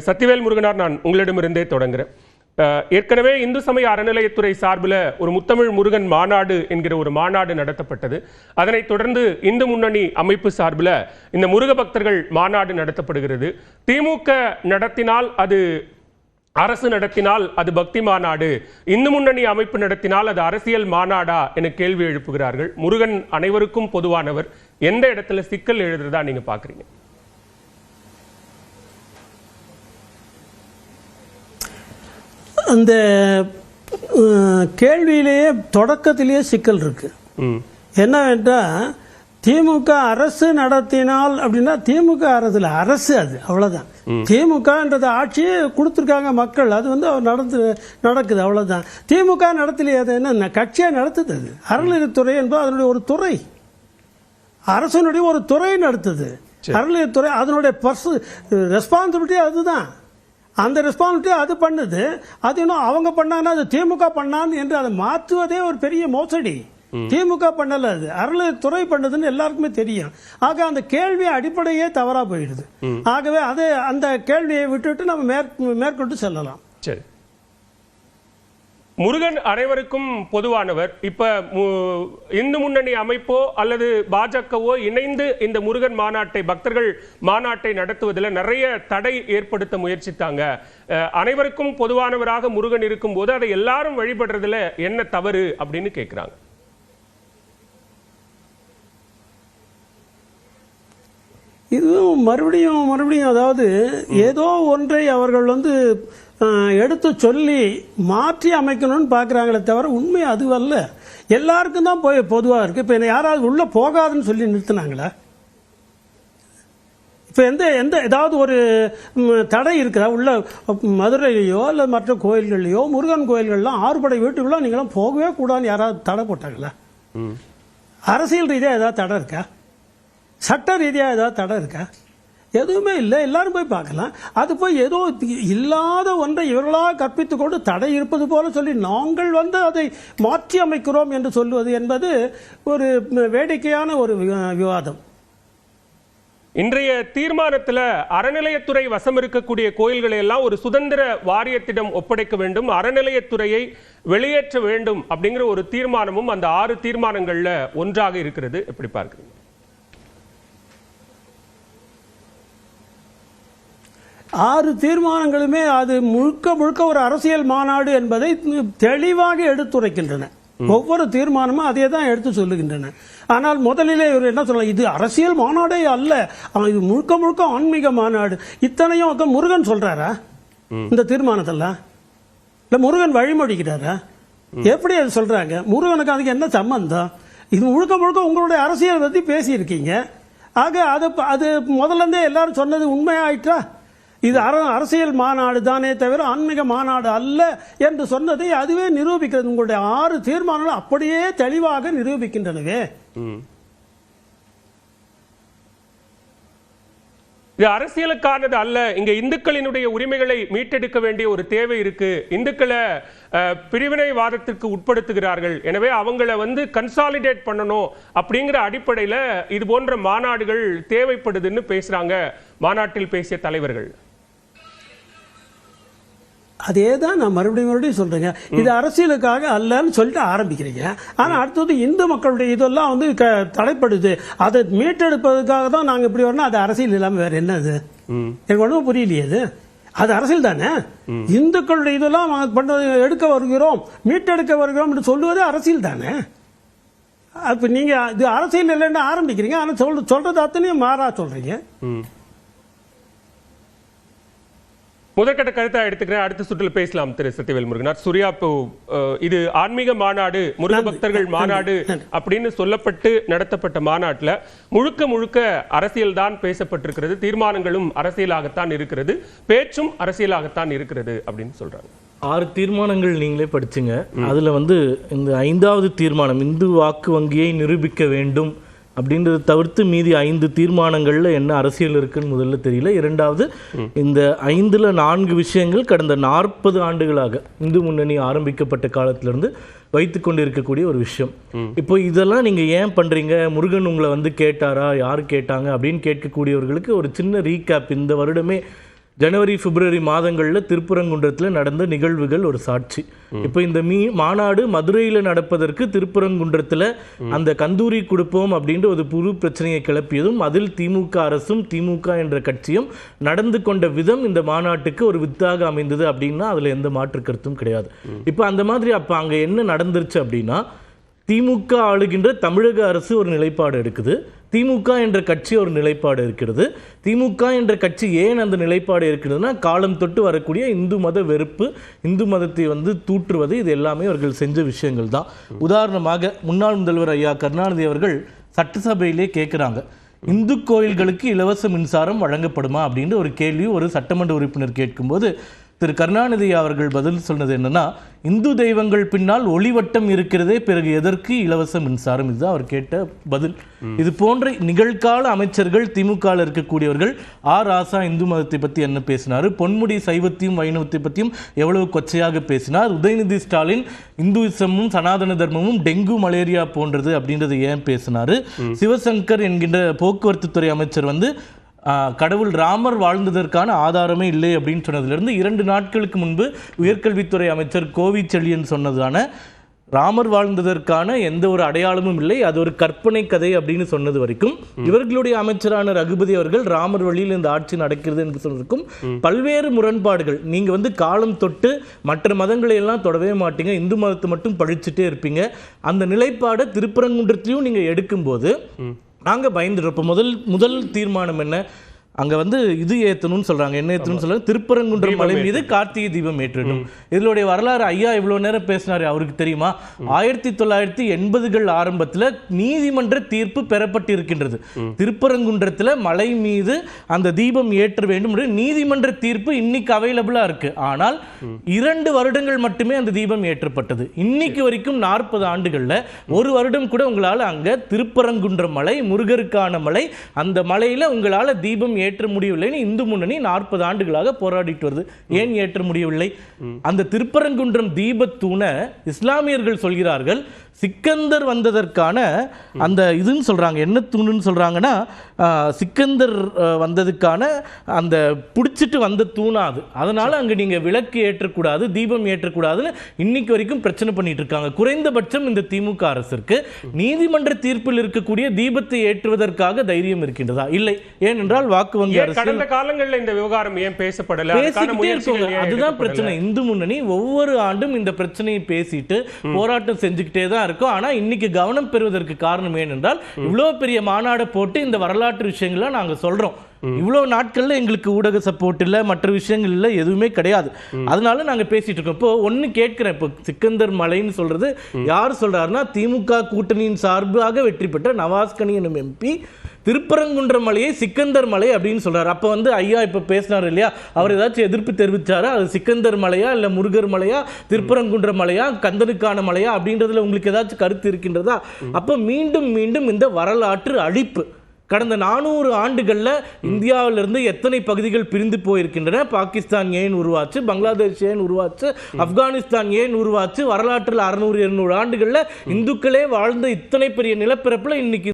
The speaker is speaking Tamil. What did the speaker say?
சத்திவேல் முருகனார், நான் உங்களிடமிருந்தே தொடங்குறேன். ஏற்கனவே இந்து சமய அறநிலையத்துறை சார்பில் ஒரு முத்தமிழ் முருகன் மாநாடு என்கிற ஒரு மாநாடு நடத்தப்பட்டது. அதனைத் தொடர்ந்து இந்து முன்னணி அமைப்பு சார்பில் இந்த முருக பக்தர்கள் மாநாடு நடத்தப்படுகிறது. திமுக நடத்தினால் அது அரசு நடத்தினால் அது பக்தி மாநாடு, இந்து முன்னணி அமைப்பு நடத்தினால் அது அரசியல் மாநாடா என கேள்வி எழுப்புகிறார்கள். முருகன் அனைவருக்கும் பொதுவானவர். எந்த இடத்துல சிக்கல் எழுதுறதா நீங்க பாக்குறீங்க? அந்த கேள்வியிலேயே தொடக்கத்திலேயே சிக்கல் இருக்கு. என்னவென்றால் திமுக அரசு நடத்தினால் அப்படின்னா திமுக அரசு அது அவ்வளவுதான். திமுகன்றது ஆட்சியை கொடுத்துருக்காங்க மக்கள், அது வந்து நடக்குது அவ்வளவுதான். திமுக நடத்தலையே, அது என்ன கட்சியா நடத்துது? அது அறநிலையத்துறை என்பது அதனுடைய ஒரு துறை, அரசனுடைய ஒரு துறை நடத்துது. அறநிலையத்துறை அதனுடைய ரெஸ்பான்சிபிலிட்டி அதுதான். அந்த ரெஸ்பான்சிபிலிட்டி அது பண்ணுது. அது இன்னும் அவங்க பண்ணாங்கன்னா அது திமுக பண்ணான்னு என்று அதை மாற்றுவதே ஒரு பெரிய மோசடி. திமுக பண்ணல, அது அறநிலையத்துறை பண்ணதுன்னு எல்லாருக்குமே தெரியும். ஆக அந்த கேள்வி அடிப்படையே தவறா போயிடுது. ஆகவே அது அந்த கேள்வியை விட்டுட்டு நம்ம மேற்கொண்டு செல்லலாம். சரி, முருகன் அனைவருக்கும் பொதுவானவர். இப்ப இந்து முன்னணி அமைப்போ அல்லது பாஜகவோ இணைந்து இந்த முருகன் மாநாட்டை, பக்தர்கள் மாநாட்டை நடத்துவதில் நிறைய தடை ஏற்படுத்த முயற்சித்தாங்க. அனைவருக்கும் பொதுவானவராக முருகன் இருக்கும் போது அதை எல்லாரும் வழிபடுறதுல என்ன தவறு அப்படின்னு கேட்கிறாங்க. இதுவும் மறுபடியும் அதாவது ஏதோ ஒன்றை அவர்கள் வந்து எடுத்து சொல்லி மாற்றி அமைக்கணும்னு பார்க்குறாங்களே தவிர உண்மை அதுவல்ல. எல்லாருக்கும் தான் பொதுவாக இருக்குது. இப்போ யாராவது உள்ளே போகாதுன்னு சொல்லி நிறுத்தினாங்களா? இப்போ ஏதாவது ஒரு தடை இருக்குதா? உள்ள மதுரையிலையோ இல்லை மற்ற கோயில்கள்லையோ, முருகன் கோயில்கள்லாம் 6 படை வீட்டுக்குள்ள நீங்களாம் போகவே கூடாதுன்னு யாராவது தடை போட்டாங்களா? அரசியல் ரீதியாக ஏதாவது தடை இருக்கா? சட்ட ரீதியாக ஏதாவது தடை இருக்கா? எதுவுமே இல்லை. எல்லாரும் போய் பார்க்கலாம். அது போய் ஏதோ இல்லாத ஒன்றை இவர்களாக கற்பித்துக் கொண்டு தடை இருப்பது போல சொல்லி நாங்கள் வந்து அதை மாற்றி அமைக்கிறோம் என்று சொல்லுவது என்பது ஒரு வேடிக்கையான ஒரு விவாதம். இன்றைய தீர்மானத்தில் அறநிலையத்துறை வசம் இருக்கக்கூடிய கோயில்களை எல்லாம் ஒரு சுதந்திர வாரியத்திடம் ஒப்படைக்க வேண்டும், அறநிலையத்துறையை வெளியேற்ற வேண்டும் அப்படிங்கிற ஒரு தீர்மானமும் அந்த 6 தீர்மானங்கள்ல ஒன்றாக இருக்கிறது. எப்படி பார்க்கிறீங்க? 6 தீர்மானங்களுமே அது முழுக்க ஒரு அரசியல் மாநாடு என்பதை தெளிவாக எடுத்துரைக்கின்றன. ஒவ்வொரு தீர்மானமும் அதே தான் எடுத்து சொல்லுகின்றன. ஆனால் முதலிலே இவர் என்ன சொல்லலாம், இது அரசியல் மாநாடே அல்ல, இது முழுக்க ஆன்மீக மாநாடு. இத்தனையும் முருகன் சொல்றாரா இந்த தீர்மானத்தெல்லாம்? இல்ல முருகன் வழிமொழிக்கிறாரா? எப்படி அது சொல்றாங்க? முருகனுக்கு அதுக்கு என்ன சம்பந்தம்? இது முழுக்க உங்களுடைய அரசியல் பத்தி பேசியிருக்கீங்க. ஆக அது முதல்ல இருந்தே எல்லாரும் சொன்னது உண்மையாயிட்டா? இது அரசியல் மாநாடு தானே தவிர ஆன்மீக மாநாடு அல்ல என்று சொன்னதை அதுவே நிரூபிக்கிறது. உங்களுடைய 6 தீர்மானங்கள் அப்படியே தெளிவாக நிரூபிக்கின்றனவே. இது அரசியலுக்கானது அல்ல. இங்க இந்துக்களினுடைய உரிமைகளை மீட்டெடுக்க வேண்டிய ஒரு தேவை இருக்கு. இந்துக்களை பிரிவினைவாதத்திற்கு உட்படுத்துகிறார்கள், எனவே அவங்கள வந்து கன்சாலிடேட் பண்ணணும் அப்படிங்கிற அடிப்படையில் இது போன்ற மாநாடுகள் தேவைப்படுதுன்னு பேசுறாங்க மாநாட்டில் பேசிய தலைவர்கள். அதே தான் நான் மறுபடியும் சொல்றேங்க. இது அரசியலுக்காக அல்லன்னு சொல்லிட்டு ஆரம்பிக்கிறீங்க. ஆனா அடுத்தது இந்து மக்களுடைய இதெல்லாம் வந்து தடைப்படுது, அதை மீட்டெடுப்பதற்காக தான் நாங்க இப்படி வரணும். அது அரசியல் இல்லாம வேற என்னது? எனக்கு ஒன்றும் புரியலையே. அது அரசியல் தானே. இந்துக்களுடைய இதெல்லாம் எடுக்க வருகிறோம், மீட்டெடுக்க வருகிறோம் என்று சொல்லுவதே அரசியல் தானே. அப்ப நீங்க இது அரசியல் இல்லைன்னு ஆரம்பிக்கிறீங்க, ஆனா சொல்றது அத்தனையும் மாறா சொல்றீங்க. முதற்கட்ட கருத்தா எடுத்துக்கிறேன். அடுத்த சுற்றில் பேசலாம் திரு சத்திவேல் முருகனார். சூர்யா, இது ஆன்மீக மாநாடு, முருக பக்தர்கள் மாநாடு அப்படின்னு சொல்லப்பட்டு நடத்தப்பட்ட மாநாட்டில் முழுக்க அரசியல் தான் பேசப்பட்டிருக்கிறது, தீர்மானங்களும் அரசியலாகத்தான் இருக்கிறது, பேச்சும் அரசியலாகத்தான் இருக்கிறது அப்படின்னு சொல்றாங்க. 6 தீர்மானங்கள் நீங்களே படிச்சுங்க. அதுல வந்து இந்த 5வது தீர்மானம் இந்து வாக்கு வங்கியை நிரூபிக்க வேண்டும் அப்படின்றத தவிர்த்து மீதி 5 தீர்மானங்கள்ல என்ன அரசியல் இருக்குன்னு முதல்ல தெரியல. 2வது, இந்த 5ல் 4 விஷயங்கள் கடந்த 40 ஆண்டுகளாக இந்து முன்னணி ஆரம்பிக்கப்பட்ட காலத்திலிருந்து வைத்து கொண்டு இருக்கக்கூடிய ஒரு விஷயம். இப்போ இதெல்லாம் நீங்க ஏன் பண்றீங்க, முருகன் உங்களை வந்து கேட்டாரா, யார் கேட்டாங்க அப்படின்னு கேட்கக்கூடியவர்களுக்கு ஒரு சின்ன ரீகேப். இந்த வருடமே ஜனவரி பிப்ரவரி மாதங்களில் திருப்பரங்குன்றத்தில் நடந்த நிகழ்வுகள் ஒரு சாட்சி. இப்போ இந்த மாநாடு மதுரையில் நடப்பதற்கு திருப்பரங்குன்றத்தில் அந்த கந்தூரி கொடுப்போம் அப்படின்ற ஒரு புது பிரச்சனையை கிளப்பியதும் அதில் திமுக அரசும் திமுக என்ற கட்சியும் நடந்து கொண்ட விதம் இந்த மாநாட்டுக்கு ஒரு வித்தாக அமைந்தது அப்படின்னா அதில் எந்த மாற்று கருத்தும் கிடையாது. இப்போ அந்த மாதிரி அப்போ அங்கே என்ன நடந்துருச்சு அப்படின்னா, திமுக ஆளுகின்ற தமிழக அரசு ஒரு நிலைப்பாடு எடுக்குது, திமுக என்ற கட்சி ஒரு நிலைப்பாடு இருக்கிறது. திமுக என்ற கட்சி ஏன் அந்த நிலைப்பாடு இருக்கிறதுனா, காலம் தொட்டு வரக்கூடிய இந்து மத வெறுப்பு, இந்து மதத்தை தூற்றுவது, இது எல்லாமே அவர்கள் செஞ்ச விஷயங்கள் தான். உதாரணமாக முன்னாள் முதல்வர் ஐயா கருணாநிதி அவர்கள் சட்டசபையிலே கேட்குறாங்க, இந்து கோயில்களுக்கு இலவச மின்சாரம் வழங்கப்படுமா அப்படின்ற ஒரு கேள்வி ஒரு சட்டமன்ற உறுப்பினர் கேட்கும்போது திரு கருணாநிதி அவர்கள் பதில் சொன்னது என்னன்னா, இந்து தெய்வங்கள் பின்னால் ஒளிவட்டம் இருக்கிறதே, பிறகு எதற்கு இலவச மின்சாரம்? இதுதான் அவர் கேட்ட பதில். இது போன்ற நிகழ்கால அமைச்சர்கள் திமுக இருக்கக்கூடியவர்கள் ராசா இந்து மதத்தை பற்றி என்ன பேசினார், பொன்முடி சைவத்தையும் வைணவத்தை பற்றியும் எவ்வளவு கொச்சையாக பேசினார், உதயநிதி ஸ்டாலின் இந்துயிசமும் சனாதன தர்மமும் டெங்கு மலேரியா போன்றது அப்படின்றது ஏன் பேசினார், சிவசங்கர் என்கின்ற போக்குவரத்து துறை அமைச்சர் கடவுள் ராமர் வாழ்ந்ததற்கான ஆதாரமே இல்லை அப்படின்னு சொன்னதிலிருந்து 2 நாட்களுக்கு முன்பு உயர்கல்வித்துறை அமைச்சர் கோவிச்செழியன் சொன்னதான ராமர் வாழ்ந்ததற்கான எந்த ஒரு அடையாளமும் இல்லை, அது ஒரு கற்பனை கதை அப்படின்னு சொன்னது வரைக்கும், இவர்களுடைய அமைச்சரான ரகுபதி அவர்கள் ராமர் வழியில் இந்த ஆட்சி நடக்கிறது என்று சொன்னதற்கும் பல்வேறு முரண்பாடுகள். நீங்க காலம் தொட்டு மற்ற மதங்களை எல்லாம் தொடவே மாட்டீங்க, இந்து மதத்தை மட்டும் பழிச்சுட்டே இருப்பீங்க. அந்த நிலைப்பாடை திருப்பரங்குன்றத்திலையும் நீங்க எடுக்கும்போது நாங்கள் பயந்துடுறோம். முதல் தீர்மானம் என்ன, அங்கே இது ஏற்றணும்னு சொல்கிறாங்க. என்ன ஏற்றணும்னு சொல்கிறாங்க, திருப்பரங்குன்றம் மலை மீது கார்த்திகை தீபம் ஏற்றணும். இதனுடைய வரலாறு ஐயா இவ்வளோ நேரம் பேசினார், அவருக்கு தெரியுமா? 1980கள் ஆரம்பத்தில் நீதிமன்ற தீர்ப்பு பெறப்பட்டு இருக்கின்றது. திருப்பரங்குன்றத்தில் மலை மீது அந்த தீபம் ஏற்ற வேண்டும் என்று நீதிமன்ற தீர்ப்பு இன்னைக்கு அவைலபிளாக இருக்கு. ஆனால் 2 வருடங்கள் மட்டுமே அந்த தீபம் ஏற்றப்பட்டது. இன்னைக்கு வரைக்கும் 40 ஆண்டுகளில் ஒரு வருடம் கூட உங்களால் அங்கே திருப்பரங்குன்றம் மலை முருகருக்கான மலை, அந்த மலையில் உங்களால் தீபம் ஏற்ற முடியவில்லை. இந்து முன்னணி 40 ஆண்டுகளாக போராடிட்டு வருது. ஏன் ஏற்ற முடியவில்லை? அந்த திருப்பரங்குன்றம் தீபத்தூண இஸ்லாமியர்கள் சொல்கிறார்கள், சிக்கந்தர் வந்ததற்கான அந்த இதுன்னு சொல்றாங்க. என்ன தூணுன்னு சொல்றாங்கன்னா, சிக்கந்தர் வந்ததுக்கான அந்த பிடிச்சிட்டு வந்த தூணாது, அதனால அங்க நீங்க விளக்கு ஏற்றக்கூடாது, தீபம் ஏற்றக்கூடாதுன்னு இன்னைக்கு வரைக்கும் பிரச்சனை பண்ணிட்டு இருக்காங்க. குறைந்தபட்சம் இந்த திமுக அரசிற்கு நீதிமன்ற தீர்ப்பில் இருக்கக்கூடிய தீபத்தை ஏற்றுவதற்காக தைரியம் இருக்கின்றதா? இல்லை. ஏனென்றால் வாக்கு வங்கி அரசு கடந்த காலங்களில் இந்த விவகாரம் ஏன் பேசப்படல? அதுதான் பிரச்சனை. இந்து முன்னணி ஒவ்வொரு ஆண்டும் இந்த பிரச்சனையை பேசிட்டு போராட்டம் செஞ்சுக்கிட்டே தான் இருக்கும். ஆனா இன்னைக்கு கவனம் பெறுவதற்கு காரணம் ஏனென்றால், இவ்வளவு பெரிய மாநாடு போட்டு இந்த வரலாற்று விஷயங்களை நாங்க சொல்றோம். இவ்வளவு நாட்கள்ல எங்களுக்கு ஊடக சப்போர்ட் இல்ல, மற்ற விஷயங்கள் இல்ல, எதுவுமே கிடையாது. அதனால நாங்க பேசிட்டு இருக்கோம். இப்போ ஒன்னு கேட்கிறேன், இப்போ சிக்கந்தர் மலைன்னு சொல்றது யார் சொல்றாருன்னா, திமுக கூட்டணியின் சார்பாக வெற்றி பெற்ற நவாஸ்கனி எனும் எம்பி திருப்பரங்குன்றம் மலையை சிக்கந்தர் மலை அப்படின்னு சொல்றாரு. அப்ப ஐயா இப்ப பேசினார் இல்லையா, அவர் ஏதாச்சும் எதிர்ப்பு தெரிவிச்சாரா? அது சிக்கந்தர் மலையா, இல்ல முருகர் மலையா, திருப்பரங்குன்றம் மலையா, கந்தனுக்கான மலையா அப்படின்றதுல உங்களுக்கு ஏதாச்சும் கருத்து இருக்கின்றதா? அப்ப மீண்டும் மீண்டும் இந்த வரலாற்று அழிப்பு கடந்த 400 ஆண்டுகளில் இந்தியாவிலிருந்து எத்தனை பகுதிகள் பிரிந்து போயிருக்கின்றன? பாகிஸ்தான் ஏன் உருவாச்சு, பங்களாதேஷ் ஏன் உருவாச்சு, ஆப்கானிஸ்தான் ஏன் உருவாச்சு? வரலாற்றில் 600-200 ஆண்டுகளில் இந்துக்களே வாழ்ந்த இத்தனை பெரிய நிலப்பரப்புல இன்னைக்கு